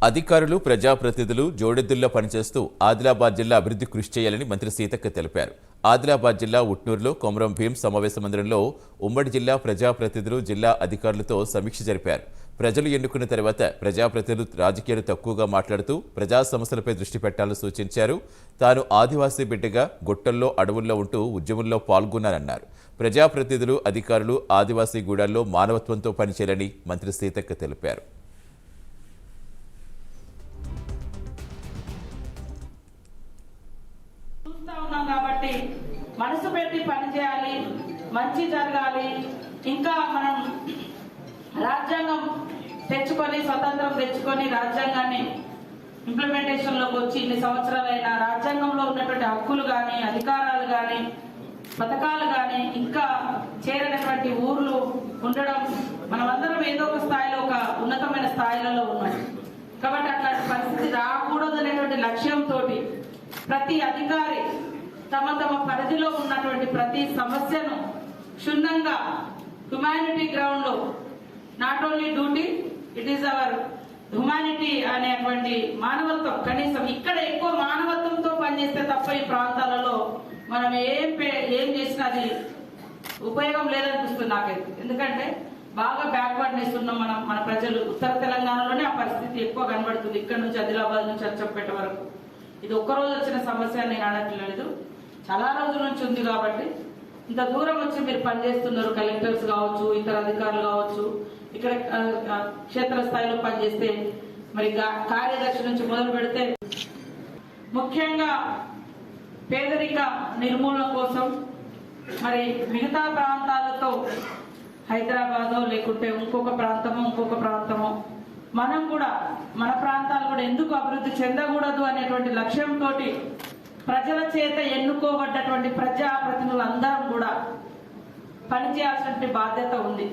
అధికారులు, ప్రజాప్రతినిధులు జోడెద్దుల్లో పనిచేస్తూ ఆదిలాబాద్ జిల్లా అభివృద్ధి కృషి చేయాలని మంత్రి సీతక్క తెలిపారు. ఆదిలాబాద్ జిల్లా ఉట్నూరులో కొమరం భీం సమావేశ మందిరంలో ఉమ్మడి జిల్లా ప్రజాప్రతినిధులు, జిల్లా అధికారులతో సమీక్ష జరిపారు. ప్రజలు ఎన్నుకున్న తర్వాత ప్రజాప్రతినిధులు రాజకీయాలు తక్కువగా మాట్లాడుతూ ప్రజా సమస్యలపై దృష్టి పెట్టాలని సూచించారు. తాను ఆదివాసీ బిడ్డగా గుట్టల్లో, అడవుల్లో ఉంటూ ఉద్యమంలో పాల్గొన్నారన్నారు. ప్రజాప్రతినిధులు, అధికారులు ఆదివాసీ గూడాల్లో మానవత్వంతో పనిచేయాలని మంత్రి సీతక్క తెలిపారు. కాబట్టి మనసు పెట్టి పని చేయాలి, మంచి జరగాలి. ఇంకా మనం రాజ్యాంగం తెచ్చుకొని, స్వతంత్రం తెచ్చుకొని రాజ్యాంగాన్ని ఇంప్లిమెంటేషన్లోకి వచ్చి ఇన్ని సంవత్సరాలైన రాజ్యాంగంలో ఉన్నటువంటి హక్కులు కానీ, అధికారాలు కానీ, పథకాలు కానీ ఇంకా చేరినటువంటి ఊర్లు ఉండడం, మనమందరం ఏదో ఒక స్థాయిలో, ఒక ఉన్నతమైన స్థాయిలలో ఉన్నాం. కాబట్టి అట్లాంటి పరిస్థితి రాకూడదు అనేటువంటి లక్ష్యంతో ప్రతి అధికారి తమ తమ పరిధిలో ఉన్నటువంటి ప్రతి సమస్యను క్షుణ్ణంగా హ్యుమానిటీ గ్రౌండ్ లో, not only duty, it is our humanity అనేటువంటి మానవత్వం, కనీసం ఇక్కడ ఎక్కువ మానవత్వంతో పనిచేస్తే తప్ప ఈ ప్రాంతాలలో మనం ఏం చేసినా అది ఉపయోగం లేదనిపిస్తుంది నాకైతే. ఎందుకంటే బాగా బ్యాక్వర్డ్నెస్ ఉన్నాం మన ప్రజలు. ఉత్తర తెలంగాణలోనే ఆ పరిస్థితి ఎక్కువ కనబడుతుంది. ఇక్కడ నుంచి ఆదిలాబాద్ నుంచి అచ్చంపేట వరకు ఇది ఒక్కరోజు వచ్చిన సమస్య నేను అనట్లేదు, చాలా రోజుల నుంచి ఉంది. కాబట్టి ఇంత దూరం వచ్చి మీరు పనిచేస్తున్నారు, కలెక్టర్స్ కావచ్చు, ఇతర అధికారులు కావచ్చు, ఇక్కడ క్షేత్రస్థాయిలో పనిచేస్తే మరి కార్యదర్శి నుంచి మొదలు పెడితే ముఖ్యంగా పేదరిక నిర్మూలన కోసం మరి మిగతా ప్రాంతాలతో, హైదరాబాదో లేకుంటే ఇంకొక ప్రాంతమో మనం కూడా మన ప్రాంతాలు కూడా ఎందుకు అభివృద్ధి చెందకూడదు అనేటువంటి లక్ష్యంతో ప్రజల చేత ఎన్నుకోబడ్డటువంటి ప్రజాప్రతినిధులందరం కూడా పనిచేయాల్సిన బాధ్యత ఉంది.